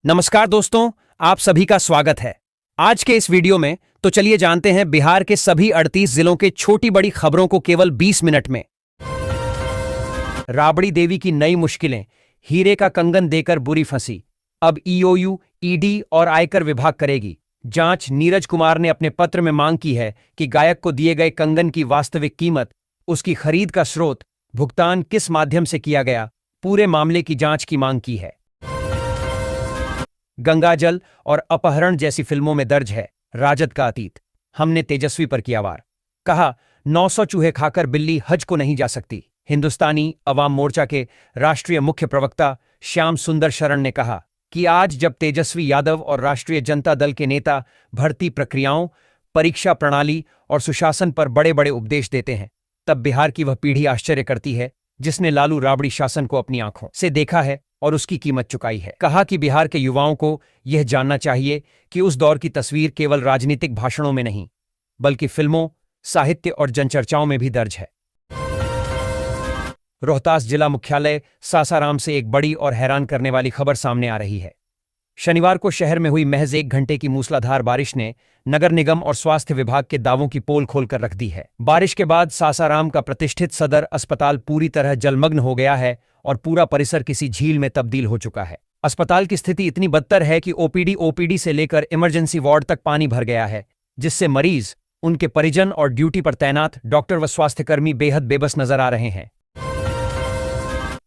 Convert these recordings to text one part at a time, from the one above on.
नमस्कार दोस्तों, आप सभी का स्वागत है। आज के इस वीडियो में तो चलिए जानते हैं बिहार के सभी 38 जिलों के छोटी बड़ी खबरों को केवल 20 मिनट में। राबड़ी देवी की नई मुश्किलें, हीरे का कंगन देकर बुरी फंसी, अब ईओयू, ईडी और आयकर विभाग करेगी जांच। नीरज कुमार ने अपने पत्र में मांग की है कि गायक को दिए गए कंगन की वास्तविक कीमत, उसकी खरीद का स्रोत, भुगतान किस माध्यम से किया गया, पूरे मामले की जांच की मांग की है। गंगाजल और अपहरण जैसी फिल्मों में दर्ज है राजद का अतीत। हमने तेजस्वी पर किया वार, कहा 900 चूहे खाकर बिल्ली हज को नहीं जा सकती। हिंदुस्तानी अवाम मोर्चा के राष्ट्रीय मुख्य प्रवक्ता श्याम सुंदर शरण ने कहा कि आज जब तेजस्वी यादव और राष्ट्रीय जनता दल के नेता भर्ती प्रक्रियाओं, परीक्षा प्रणाली और सुशासन पर बड़े बड़े उपदेश देते हैं, तब बिहार की वह पीढ़ी आश्चर्य करती है जिसने लालू राबड़ी शासन को अपनी आंखों से देखा है और उसकी कीमत चुकाई है। कहा कि बिहार के युवाओं को यह जानना चाहिए कि उस दौर की तस्वीर केवल राजनीतिक भाषणों में नहीं, बल्कि फिल्मों, साहित्य और जनचर्चाओं में भी दर्ज है। रोहतास जिला मुख्यालय सासाराम से एक बड़ी और हैरान करने वाली खबर सामने आ रही है। शनिवार को शहर में हुई महज 1 घंटे की मूसलाधार बारिश ने नगर निगम और स्वास्थ्य विभाग के दावों की पोल खोलकर रख दी है। बारिश के बाद सासाराम का प्रतिष्ठित सदर अस्पताल पूरी तरह जलमग्न हो गया है और पूरा परिसर किसी झील में तब्दील हो चुका है। अस्पताल की स्थिति इतनी बदतर है कि ओपीडी से लेकर इमरजेंसी वार्ड तक पानी भर गया है, जिससे मरीज, उनके परिजन और ड्यूटी पर तैनात डॉक्टर व स्वास्थ्यकर्मी बेहद बेबस नजर आ रहे हैं।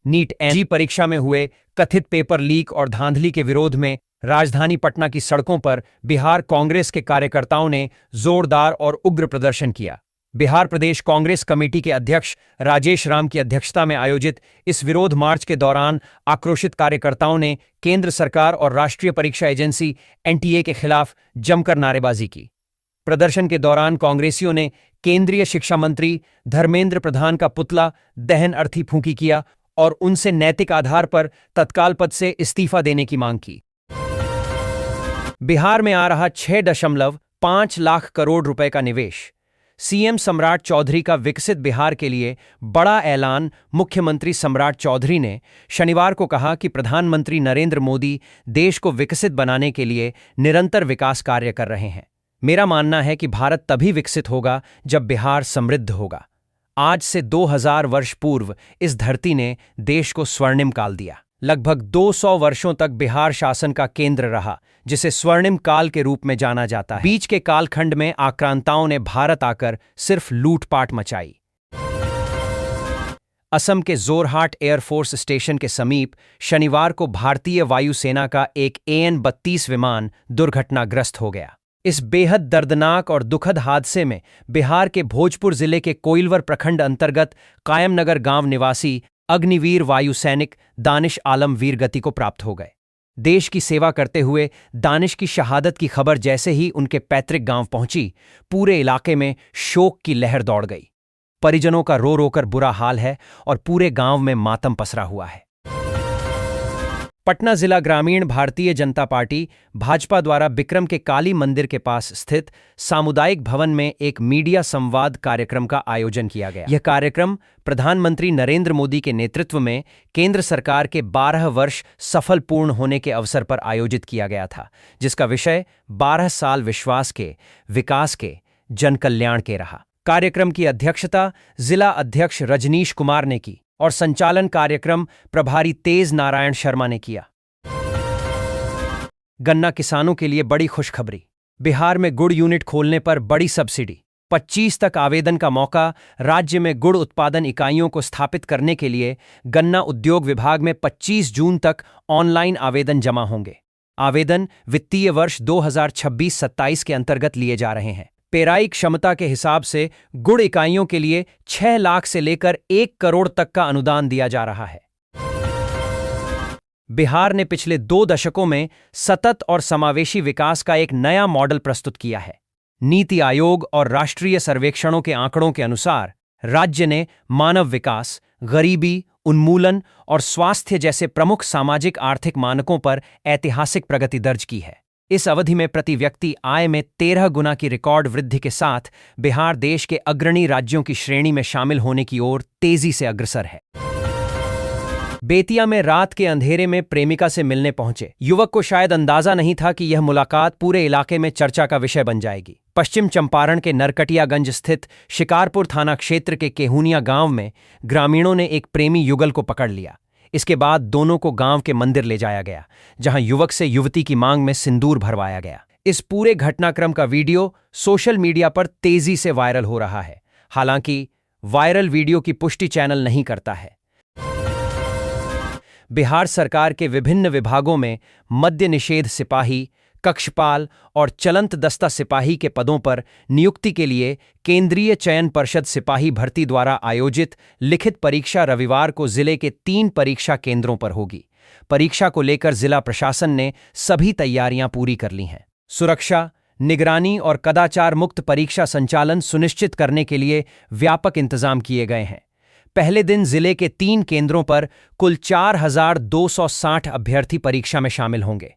नीट एनजी परीक्षा में हुए कथित पेपर लीक और धांधली के विरोध में राजधानी पटना की सड़कों पर बिहार कांग्रेस के कार्यकर्ताओं ने जोरदार और उग्र प्रदर्शन किया। बिहार प्रदेश कांग्रेस कमेटी के अध्यक्ष राजेश राम की अध्यक्षता में आयोजित इस विरोध मार्च के दौरान आक्रोशित कार्यकर्ताओं ने केंद्र सरकार और राष्ट्रीय परीक्षा एजेंसी एनटीए के खिलाफ जमकर नारेबाजी की। प्रदर्शन के दौरान कांग्रेसियों ने केंद्रीय शिक्षा मंत्री धर्मेंद्र प्रधान का पुतला दहन अर्थी फूंकी किया और उनसे नैतिक आधार पर तत्काल पद से इस्तीफा देने की मांग की। बिहार में आ रहा 6.5 लाख करोड़ रुपए का निवेश, सीएम सम्राट चौधरी का विकसित बिहार के लिए बड़ा ऐलान। मुख्यमंत्री सम्राट चौधरी ने शनिवार को कहा कि प्रधानमंत्री नरेंद्र मोदी देश को विकसित बनाने के लिए निरंतर विकास कार्य कर रहे हैं। मेरा मानना है कि भारत तभी विकसित होगा जब बिहार समृद्ध होगा। आज से 2000 वर्ष पूर्व इस धरती ने देश को स्वर्णिम काल दिया। लगभग 200 वर्षों तक बिहार शासन का केंद्र रहा, जिसे स्वर्णिम काल के रूप में जाना जाता है। बीच के कालखंड में आक्रांताओं ने भारत आकर सिर्फ लूटपाट मचाई। असम के जोरहाट एयरफोर्स स्टेशन के समीप शनिवार को भारतीय वायुसेना का एक AN-32 विमान दुर्घटनाग्रस्त हो गया। इस बेहद दर्दनाक और दुखद हादसे में बिहार के भोजपुर जिले के कोइलवर प्रखंड अंतर्गत कायमनगर गांव निवासी अग्निवीर वायु सैनिक दानिश आलम वीर गति को प्राप्त हो गए। देश की सेवा करते हुए दानिश की शहादत की खबर जैसे ही उनके पैतृक गांव पहुंची, पूरे इलाके में शोक की लहर दौड़ गई। परिजनों का रो रोकर बुरा हाल है और पूरे गांव में मातम पसरा हुआ है। पटना जिला ग्रामीण भारतीय जनता पार्टी भाजपा द्वारा बिक्रम के काली मंदिर के पास स्थित सामुदायिक भवन में एक मीडिया संवाद कार्यक्रम का आयोजन किया गया। यह कार्यक्रम प्रधानमंत्री नरेंद्र मोदी के नेतृत्व में केंद्र सरकार के 12 वर्ष सफल पूर्ण होने के अवसर पर आयोजित किया गया था, जिसका विषय 12 साल विश्वास के, विकास के, जनकल्याण के रहा। कार्यक्रम की अध्यक्षता जिला अध्यक्ष रजनीश कुमार ने की और संचालन कार्यक्रम प्रभारी तेज नारायण शर्मा ने किया। गन्ना किसानों के लिए बड़ी खुशखबरी, बिहार में गुड़ यूनिट खोलने पर बड़ी सब्सिडी। 25 तक आवेदन का मौका। राज्य में गुड़ उत्पादन इकाइयों को स्थापित करने के लिए गन्ना उद्योग विभाग में 25 जून तक ऑनलाइन आवेदन जमा होंगे। आवेदन वित्तीय वर्ष 2026-27 के अंतर्गत लिए जा रहे हैं। पेराई क्षमता के हिसाब से गुड़ इकाइयों के लिए 6 लाख से लेकर 1 करोड़ तक का अनुदान दिया जा रहा है। बिहार ने पिछले 2 दशकों में सतत और समावेशी विकास का एक नया मॉडल प्रस्तुत किया है। नीति आयोग और राष्ट्रीय सर्वेक्षणों के आंकड़ों के अनुसार राज्य ने मानव विकास, गरीबी उन्मूलन और स्वास्थ्य जैसे प्रमुख सामाजिक आर्थिक मानकों पर ऐतिहासिक प्रगति दर्ज की है। इस अवधि में प्रति व्यक्ति आय में 13 गुना की रिकॉर्ड वृद्धि के साथ बिहार देश के अग्रणी राज्यों की श्रेणी में शामिल होने की ओर तेजी से अग्रसर है। बेतिया में रात के अंधेरे में प्रेमिका से मिलने पहुंचे युवक को शायद अंदाजा नहीं था कि यह मुलाकात पूरे इलाके में चर्चा का विषय बन जाएगी। पश्चिम चंपारण के नरकटियागंज स्थित शिकारपुर थाना क्षेत्र के केहुनिया गांव में ग्रामीणों ने एक प्रेमी युगल को पकड़ लिया। इसके बाद दोनों को गांव के मंदिर ले जाया गया, जहां युवक से युवती की मांग में सिंदूर भरवाया गया। इस पूरे घटनाक्रम का वीडियो सोशल मीडिया पर तेजी से वायरल हो रहा है। हालांकि वायरल वीडियो की पुष्टि चैनल नहीं करता है। बिहार सरकार के विभिन्न विभागों में मद्य निषेध सिपाही, कक्षपाल और चलंत दस्ता सिपाही के पदों पर नियुक्ति के लिए केंद्रीय चयन पर्षद सिपाही भर्ती द्वारा आयोजित लिखित परीक्षा रविवार को जिले के 3 परीक्षा केंद्रों पर होगी। परीक्षा को लेकर जिला प्रशासन ने सभी तैयारियां पूरी कर ली हैं। सुरक्षा, निगरानी और कदाचार मुक्त परीक्षा संचालन सुनिश्चित करने के लिए व्यापक इंतजाम किए गए हैं। पहले दिन जिले के 3 केंद्रों पर कुल 4260 अभ्यर्थी परीक्षा में शामिल होंगे।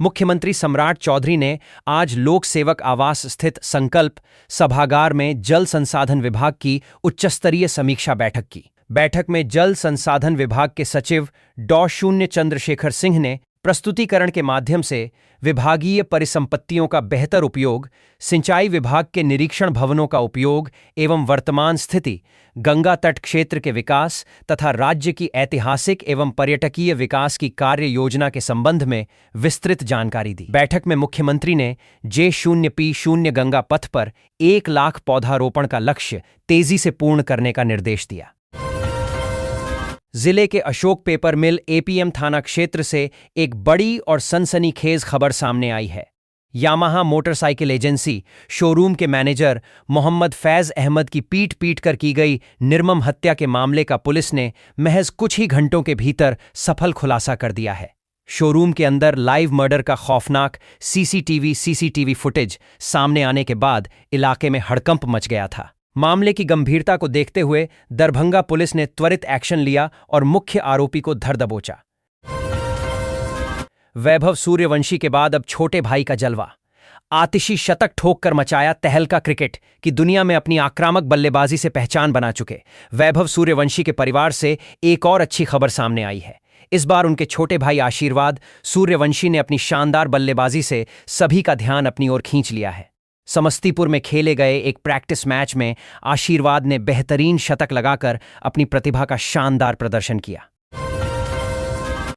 मुख्यमंत्री सम्राट चौधरी ने आज लोक सेवक आवास स्थित संकल्प सभागार में जल संसाधन विभाग की उच्चस्तरीय समीक्षा बैठक की। बैठक में जल संसाधन विभाग के सचिव डॉ. चंद्रशेखर सिंह ने प्रस्तुतिकरण के माध्यम से विभागीय परिसंपत्तियों का बेहतर उपयोग, सिंचाई विभाग के निरीक्षण भवनों का उपयोग एवं वर्तमान स्थिति, गंगा तट क्षेत्र के विकास तथा राज्य की ऐतिहासिक एवं पर्यटकीय विकास की कार्य योजना के संबंध में विस्तृत जानकारी दी। बैठक में मुख्यमंत्री ने J0P0 गंगा पथ पर 1 लाख पौधारोपण का लक्ष्य तेजी से पूर्ण करने का निर्देश दिया। जिले के अशोक पेपर मिल APM थाना क्षेत्र से एक बड़ी और सनसनीखेज खबर सामने आई है। यामाहा मोटरसाइकिल एजेंसी शोरूम के मैनेजर मोहम्मद फैज अहमद की पीट कर की गई निर्मम हत्या के मामले का पुलिस ने महज कुछ ही घंटों के भीतर सफल खुलासा कर दिया है। शोरूम के अंदर लाइव मर्डर का खौफनाक CCTV फुटेज सामने आने के बाद इलाके में हड़कंप मच गया था। मामले की गंभीरता को देखते हुए दरभंगा पुलिस ने त्वरित एक्शन लिया और मुख्य आरोपी को धर दबोचा। वैभव सूर्यवंशी के बाद अब छोटे भाई का जलवा। आतिशी शतक ठोककर मचाया तहलका क्रिकेट की दुनिया में अपनी आक्रामक बल्लेबाजी से पहचान बना चुके वैभव सूर्यवंशी के परिवार से एक और अच्छी खबर सामने आई है। इस बार उनके छोटे भाई आशीर्वाद सूर्यवंशी ने अपनी शानदार बल्लेबाजी से सभी का ध्यान अपनी ओर खींच लिया है। समस्तीपुर में खेले गए एक प्रैक्टिस मैच में आशीर्वाद ने बेहतरीन शतक लगाकर अपनी प्रतिभा का शानदार प्रदर्शन किया।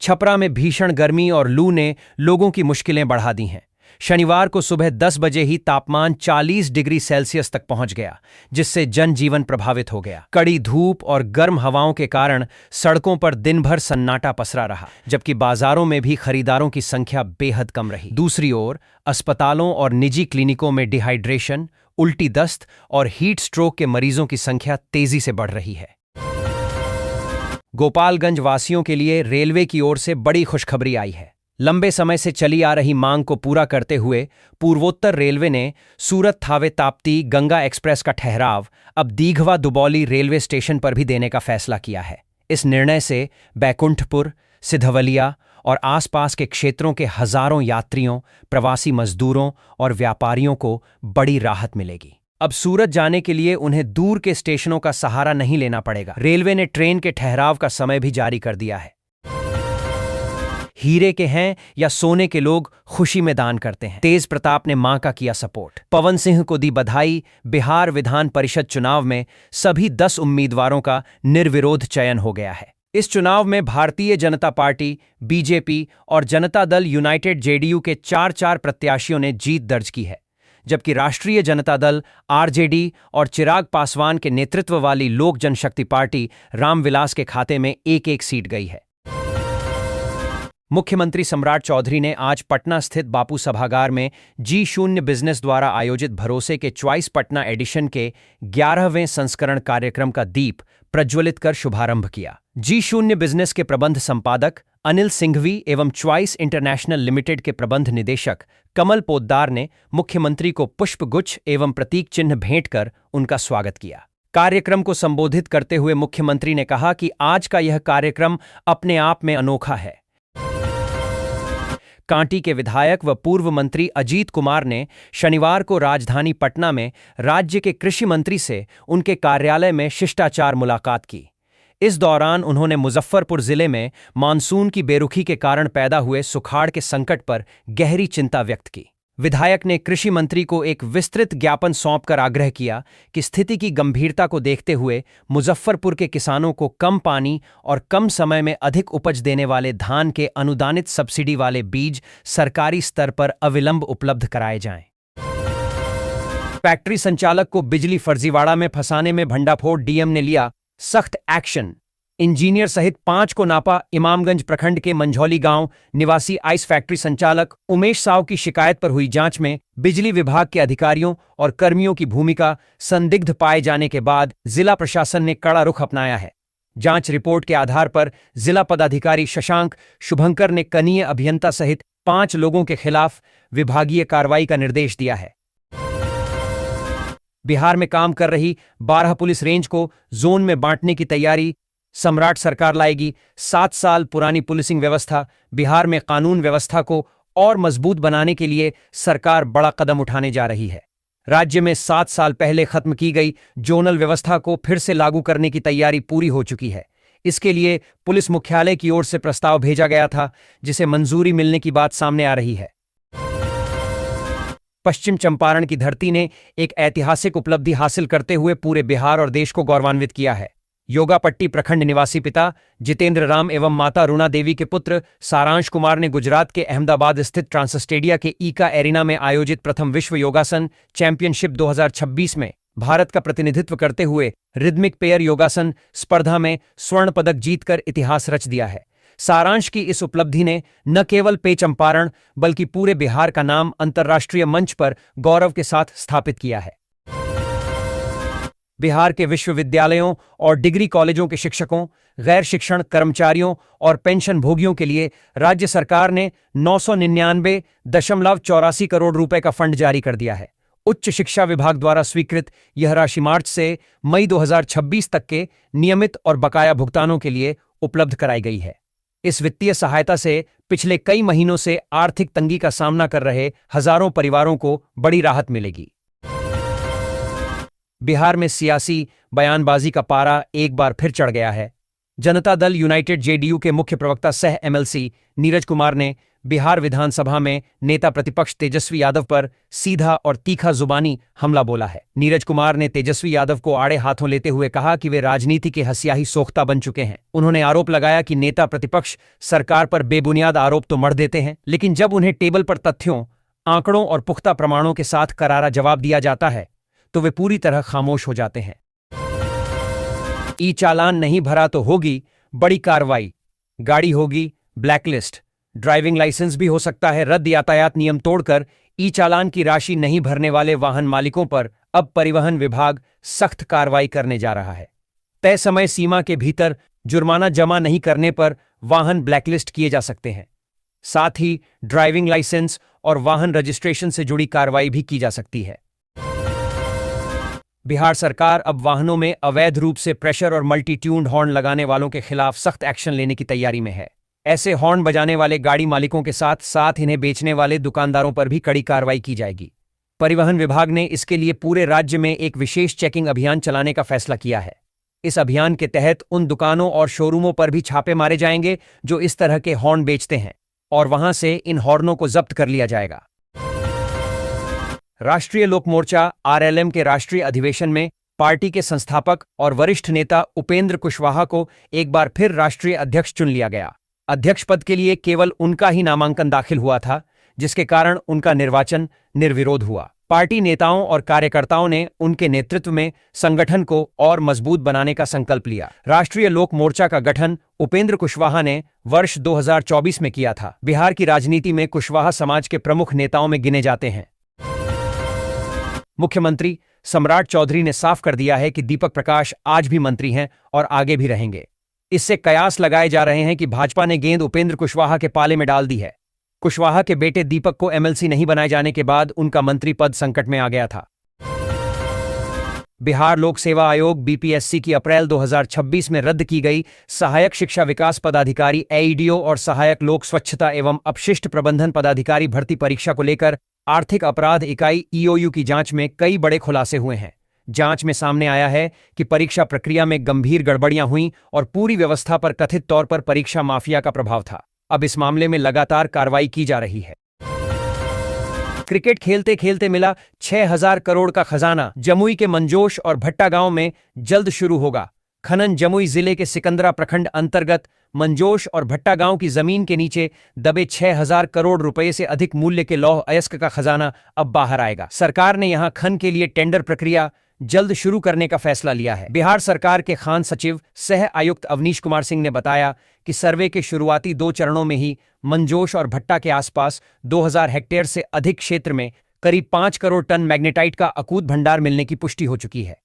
छपरा में भीषण गर्मी और लू ने लोगों की मुश्किलें बढ़ा दी हैं। शनिवार को सुबह 10 बजे ही तापमान 40 डिग्री सेल्सियस तक पहुंच गया, जिससे जनजीवन प्रभावित हो गया। कड़ी धूप और गर्म हवाओं के कारण सड़कों पर दिन भर सन्नाटा पसरा रहा, जबकि बाजारों में भी खरीदारों की संख्या बेहद कम रही। दूसरी ओर अस्पतालों और निजी क्लिनिकों में डिहाइड्रेशन, उल्टी दस्त और हीट स्ट्रोक के मरीजों की संख्या तेजी से बढ़ रही है। गोपालगंज वासियों के लिए रेलवे की ओर से बड़ी खुशखबरी आई है। लंबे समय से चली आ रही मांग को पूरा करते हुए पूर्वोत्तर रेलवे ने सूरत थावे ताप्ती गंगा एक्सप्रेस का ठहराव अब दीघवा दुबौली रेलवे स्टेशन पर भी देने का फैसला किया है। इस निर्णय से बैकुंठपुर, सिधवलिया और आसपास के क्षेत्रों के हजारों यात्रियों, प्रवासी मजदूरों और व्यापारियों को बड़ी राहत मिलेगी। अब सूरत जाने के लिए उन्हें दूर के स्टेशनों का सहारा नहीं लेना पड़ेगा। रेलवे ने ट्रेन के ठहराव का समय भी जारी कर दिया है। हीरे के हैं या सोने के लोग खुशी में दान करते हैं। तेज प्रताप ने मां का किया सपोर्ट। पवन सिंह को दी बधाई। बिहार विधान परिषद चुनाव में सभी 10 उम्मीदवारों का निर्विरोध चयन हो गया है। इस चुनाव में भारतीय जनता पार्टी, बीजेपी और जनता दल यूनाइटेड JDU के 4 प्रत्याशियों ने जीत दर्ज की है, जबकि राष्ट्रीय जनता दल RJD और चिराग पासवान के नेतृत्व वाली लोक जनशक्ति पार्टी रामविलास के खाते में एक सीट गई है। मुख्यमंत्री सम्राट चौधरी ने आज पटना स्थित बापू सभागार में G0 बिजनेस द्वारा आयोजित भरोसे के च्वाइस पटना एडिशन के 11वें संस्करण कार्यक्रम का दीप प्रज्वलित कर शुभारंभ किया। G0 बिजनेस के प्रबंध संपादक अनिल सिंघवी एवं च्वाइस इंटरनेशनल लिमिटेड के प्रबंध निदेशक कमल पोद्दार ने मुख्यमंत्री को पुष्पगुच्छ एवं प्रतीक चिन्ह भेंट कर उनका स्वागत किया। कार्यक्रम को संबोधित करते हुए मुख्यमंत्री ने कहा कि आज का यह कार्यक्रम अपने आप में अनोखा है। कांटी के विधायक व पूर्व मंत्री अजीत कुमार ने शनिवार को राजधानी पटना में राज्य के कृषि मंत्री से उनके कार्यालय में शिष्टाचार मुलाकात की। इस दौरान उन्होंने मुजफ्फरपुर जिले में मानसून की बेरुखी के कारण पैदा हुए सुखाड़ के संकट पर गहरी चिंता व्यक्त की। विधायक ने कृषि मंत्री को एक विस्तृत ज्ञापन सौंपकर आग्रह किया कि स्थिति की गंभीरता को देखते हुए मुजफ्फरपुर के किसानों को कम पानी और कम समय में अधिक उपज देने वाले धान के अनुदानित सब्सिडी वाले बीज सरकारी स्तर पर अविलंब उपलब्ध कराए जाएं। फैक्ट्री संचालक को बिजली फर्जीवाड़ा में फंसाने में भंडाफोड़ डीएम ने लिया सख्त एक्शन। इंजीनियर सहित 5 को नापा। इमामगंज प्रखंड के मंझौली गांव निवासी आइस फैक्ट्री संचालक उमेश साव की शिकायत पर हुई जांच में बिजली विभाग के अधिकारियों और कर्मियों की भूमिका संदिग्ध पाए जाने के बाद जिला प्रशासन ने कड़ा रुख अपनाया है। जांच रिपोर्ट के आधार पर जिला पदाधिकारी शशांक शुभंकर ने कनीय अभियंता सहित 5 लोगों के खिलाफ विभागीय कार्रवाई का निर्देश दिया है। बिहार में काम कर रही 12 पुलिस रेंज को जोन में बांटने की तैयारी सम्राट सरकार लाएगी। 7 साल पुरानी पुलिसिंग व्यवस्था। बिहार में कानून व्यवस्था को और मजबूत बनाने के लिए सरकार बड़ा कदम उठाने जा रही है। राज्य में 7 साल पहले खत्म की गई जोनल व्यवस्था को फिर से लागू करने की तैयारी पूरी हो चुकी है। इसके लिए पुलिस मुख्यालय की ओर से प्रस्ताव भेजा गया था, जिसे मंजूरी मिलने की बात सामने आ रही है। पश्चिम चंपारण की धरती ने एक ऐतिहासिक उपलब्धि हासिल करते हुए पूरे बिहार और देश को गौरवान्वित किया है। योगापट्टी प्रखंड निवासी पिता जितेंद्र राम एवं माता रुणा देवी के पुत्र सारांश कुमार ने गुजरात के अहमदाबाद स्थित ट्रांसस्टेडिया के ईका एरिना में आयोजित प्रथम विश्व योगासन चैंपियनशिप 2026 में भारत का प्रतिनिधित्व करते हुए रिदमिक पेयर योगासन स्पर्धा में स्वर्ण पदक जीतकर इतिहास रच दिया है। सारांश की इस उपलब्धि ने न केवल पे चंपारण बल्कि पूरे बिहार का नाम अंतर्राष्ट्रीय मंच पर गौरव के साथ स्थापित किया है। बिहार के विश्वविद्यालयों और डिग्री कॉलेजों के शिक्षकों, गैर शिक्षण कर्मचारियों और पेंशन भोगियों के लिए राज्य सरकार ने 999.84 करोड़ रुपए का फंड जारी कर दिया है। उच्च शिक्षा विभाग द्वारा स्वीकृत यह राशि मार्च से मई 2026 तक के नियमित और बकाया भुगतानों के लिए उपलब्ध कराई गई है। इस वित्तीय सहायता से पिछले कई महीनों से आर्थिक तंगी का सामना कर रहे हजारों परिवारों को बड़ी राहत मिलेगी। बिहार में सियासी बयानबाजी का पारा एक बार फिर चढ़ गया है। जनता दल यूनाइटेड जेडीयू के मुख्य प्रवक्ता सह एमएलसी नीरज कुमार ने बिहार विधानसभा में नेता प्रतिपक्ष तेजस्वी यादव पर सीधा और तीखा जुबानी हमला बोला है। नीरज कुमार ने तेजस्वी यादव को आड़े हाथों लेते हुए कहा कि वे राजनीति के हसियाही सोख्ता बन चुके हैं। उन्होंने आरोप लगाया कि नेता प्रतिपक्ष सरकार पर बेबुनियाद आरोप तो मढ़ देते हैं, लेकिन जब उन्हें टेबल पर तथ्यों, आंकड़ों और पुख्ता प्रमाणों के साथ करारा जवाब दिया जाता है तो वे पूरी तरह खामोश हो जाते हैं। ई चालान नहीं भरा तो होगी बड़ी कार्रवाई, गाड़ी होगी ब्लैकलिस्ट, ड्राइविंग लाइसेंस भी हो सकता है रद्द। यातायात नियम तोड़कर ई चालान की राशि नहीं भरने वाले वाहन मालिकों पर अब परिवहन विभाग सख्त कार्रवाई करने जा रहा है। तय समय सीमा के भीतर जुर्माना जमा नहीं करने पर वाहन ब्लैकलिस्ट किए जा सकते हैं। साथ ही ड्राइविंग लाइसेंस और वाहन रजिस्ट्रेशन से जुड़ी कार्रवाई भी की जा सकती है। बिहार सरकार अब वाहनों में अवैध रूप से प्रेशर और मल्टी ट्यून्ड हॉर्न लगाने वालों के खिलाफ सख्त एक्शन लेने की तैयारी में है। ऐसे हॉर्न बजाने वाले गाड़ी मालिकों के साथ साथ इन्हें बेचने वाले दुकानदारों पर भी कड़ी कार्रवाई की जाएगी। परिवहन विभाग ने इसके लिए पूरे राज्य में एक विशेष चेकिंग अभियान चलाने का फैसला किया है। इस अभियान के तहत उन दुकानों और शोरूमों पर भी छापे मारे जाएंगे जो इस तरह के हॉर्न बेचते हैं और वहां से इन हॉर्नों को जब्त कर लिया जाएगा। राष्ट्रीय लोक मोर्चा आरएलएम के राष्ट्रीय अधिवेशन में पार्टी के संस्थापक और वरिष्ठ नेता उपेंद्र कुशवाहा को एक बार फिर राष्ट्रीय अध्यक्ष चुन लिया गया। अध्यक्ष पद के लिए केवल उनका ही नामांकन दाखिल हुआ था, जिसके कारण उनका निर्वाचन निर्विरोध हुआ। पार्टी नेताओं और कार्यकर्ताओं ने उनके नेतृत्व में संगठन को और मजबूत बनाने का संकल्प लिया। राष्ट्रीय लोक मोर्चा का गठन उपेंद्र कुशवाहा ने वर्ष 2024 में किया था। बिहार की राजनीति में कुशवाहा समाज के प्रमुख नेताओं में गिने जाते हैं। मुख्यमंत्री सम्राट चौधरी ने साफ कर दिया है कि दीपक प्रकाश आज भी मंत्री हैं और आगे भी रहेंगे। इससे कयास लगाए जा रहे हैं कि भाजपा ने गेंद उपेंद्र कुशवाहा के पाले में डाल दी है। कुशवाहा के बेटे दीपक को एमएलसी नहीं बनाए जाने के बाद उनका मंत्री पद संकट में आ गया था। बिहार लोक सेवा आयोग बीपीएससी की अप्रैल 2026 में रद्द की गई सहायक शिक्षा विकास पदाधिकारी एईडीओ और सहायक लोक स्वच्छता एवं अपशिष्ट प्रबंधन पदाधिकारी भर्ती परीक्षा को लेकर आर्थिक अपराध इकाई ईओयू की जांच में कई बड़े खुलासे हुए हैं, जांच में सामने आया है कि परीक्षा प्रक्रिया में गंभीर गड़बड़ियां हुईं और पूरी व्यवस्था पर कथित तौर पर परीक्षा माफिया का प्रभाव था। अब इस मामले में लगातार कार्रवाई की जा रही है। क्रिकेट खेलते खेलते मिला 6,000 करोड़ का खजाना। जमुई के मंजोश और भट्टा गांव में जल्द शुरू होगा खनन। जमुई जिले के सिकंदरा प्रखंड अंतर्गत मंजोश और भट्टा गांव की जमीन के नीचे दबे 6,000 करोड़ रुपए से अधिक मूल्य के लौह अयस्क का खजाना अब बाहर आएगा। सरकार ने यहां खनन के लिए टेंडर प्रक्रिया जल्द शुरू करने का फैसला लिया है। बिहार सरकार के खान सचिव सह आयुक्त अवनीश कुमार सिंह ने बताया कि सर्वे के शुरुआती 2 चरणों में ही मंजोश और भट्टा के आसपास 2,000 हेक्टेयर से अधिक क्षेत्र में करीब 5 करोड़ टन मैग्नेटाइट का अकूत भंडार मिलने की पुष्टि हो चुकी है।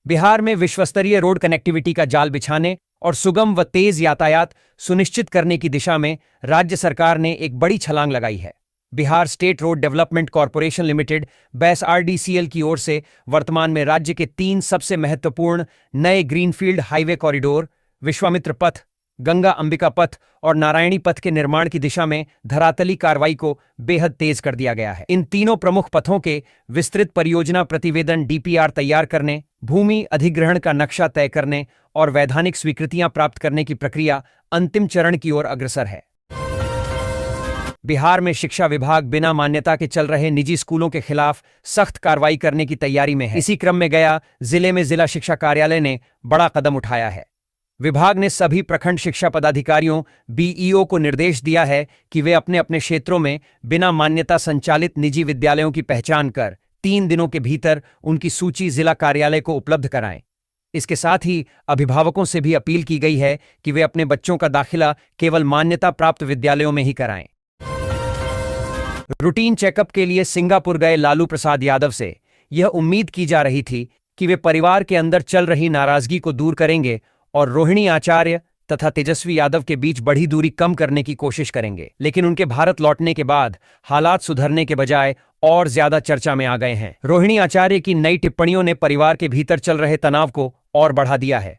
बिहार में विश्वस्तरीय रोड कनेक्टिविटी का जाल बिछाने और सुगम व तेज यातायात सुनिश्चित करने की दिशा में राज्य सरकार ने एक बड़ी छलांग लगाई है। Bihar state road development corporation limited BESRDCL की ओर से वर्तमान में राज्य के 3 सबसे महत्वपूर्ण नए ग्रीनफील्ड हाईवे कॉरिडोर विश्वामित्र पथ, गंगा अंबिका पथ और नारायणी पथ के निर्माण की दिशा में धरातली कार्रवाई को बेहद तेज कर दिया गया है। इन तीनों प्रमुख पथों के विस्तृत परियोजना प्रतिवेदन DPR तैयार करने, भूमि अधिग्रहण का नक्शा तय करने और वैधानिक स्वीकृतियां प्राप्त करने की प्रक्रिया अंतिम चरण की ओर अग्रसर है। बिहार में शिक्षा विभाग बिना मान्यता के चल रहे निजी स्कूलों के खिलाफ सख्त कार्रवाई करने की तैयारी में है। इसी क्रम में गया जिले में जिला शिक्षा कार्यालय ने बड़ा कदम उठाया है। विभाग ने सभी प्रखंड शिक्षा पदाधिकारियों BEO को निर्देश दिया है कि वे अपने अपने क्षेत्रों में बिना मान्यता संचालित निजी विद्यालयों की पहचान कर 3 दिनों के भीतर उनकी सूची जिला कार्यालय को उपलब्ध कराएं। इसके साथ ही अभिभावकों से भी अपील की गई है कि वे अपने बच्चों का दाखिला केवल मान्यता प्राप्त विद्यालयों में ही कराएं। रूटीन चेकअप के लिए सिंगापुर गए लालू प्रसाद यादव से यह उम्मीद की जा रही थी कि वे परिवार के अंदर चल रही नाराजगी को दूर करेंगे और रोहिणी आचार्य तथा तेजस्वी यादव के बीच बढ़ी दूरी कम करने की कोशिश करेंगे। लेकिन उनके भारत लौटने के बाद हालात सुधरने के बजाय और ज्यादा चर्चा में आ गए हैं। रोहिणी आचार्य की नई टिप्पणियों ने परिवार के भीतर चल रहे तनाव को और बढ़ा दिया है।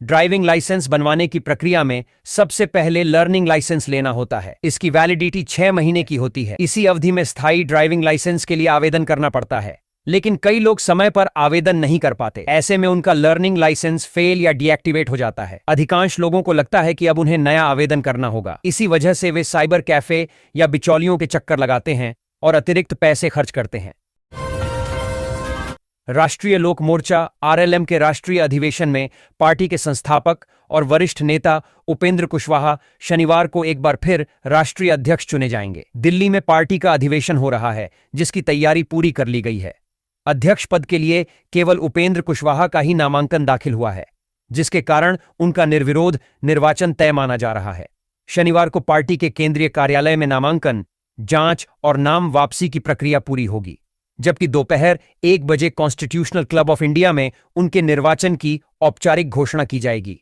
ड्राइविंग लाइसेंस बनवाने की प्रक्रिया में सबसे पहले लर्निंग लाइसेंस लेना होता है। इसकी वैलिडिटी 6 महीने की होती है। इसी अवधि में स्थायी ड्राइविंग लाइसेंस के लिए आवेदन करना पड़ता है, लेकिन कई लोग समय पर आवेदन नहीं कर पाते। ऐसे में उनका लर्निंग लाइसेंस फेल या डीएक्टिवेट हो जाता है। अधिकांश लोगों को लगता है कि अब उन्हें नया आवेदन करना होगा। इसी वजह से वे साइबर कैफे या बिचौलियों के चक्कर लगाते हैं और अतिरिक्त पैसे खर्च करते हैं। राष्ट्रीय लोक मोर्चा RLM के राष्ट्रीय अधिवेशन में पार्टी के संस्थापक और वरिष्ठ नेता उपेंद्र कुशवाहा शनिवार को एक बार फिर राष्ट्रीय अध्यक्ष चुने जाएंगे। दिल्ली में पार्टी का अधिवेशन हो रहा है, जिसकी तैयारी पूरी कर ली गई है। अध्यक्ष पद के लिए केवल उपेंद्र कुशवाहा का ही नामांकन दाखिल हुआ है, जिसके कारण उनका निर्विरोध निर्वाचन तय माना जा रहा है। शनिवार को पार्टी के केंद्रीय कार्यालय में नामांकन, जांच और नाम वापसी की प्रक्रिया पूरी होगी, जबकि दोपहर 1 बजे कॉन्स्टिट्यूशनल क्लब ऑफ इंडिया में उनके निर्वाचन की औपचारिक घोषणा की जाएगी।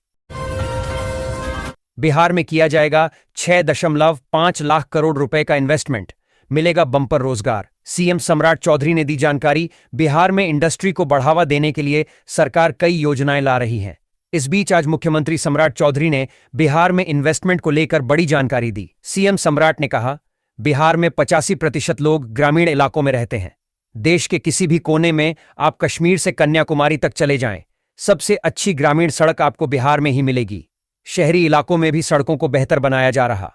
बिहार में किया जाएगा 6.5 लाख करोड़ रुपए का इन्वेस्टमेंट, मिलेगा बम्पर रोजगार। सीएम सम्राट चौधरी ने दी जानकारी। बिहार में इंडस्ट्री को बढ़ावा देने के लिए सरकार कई योजनाएं ला रही है। इस बीच आज मुख्यमंत्री सम्राट चौधरी ने बिहार में इन्वेस्टमेंट को लेकर बड़ी जानकारी दी। सीएम सम्राट ने कहा, बिहार में 85% लोग ग्रामीण इलाकों में रहते हैं। देश के किसी भी कोने में आप कश्मीर से कन्याकुमारी तक चले जाएं, सबसे अच्छी ग्रामीण सड़क आपको बिहार में ही मिलेगी। शहरी इलाकों में भी सड़कों को बेहतर बनाया जा रहा।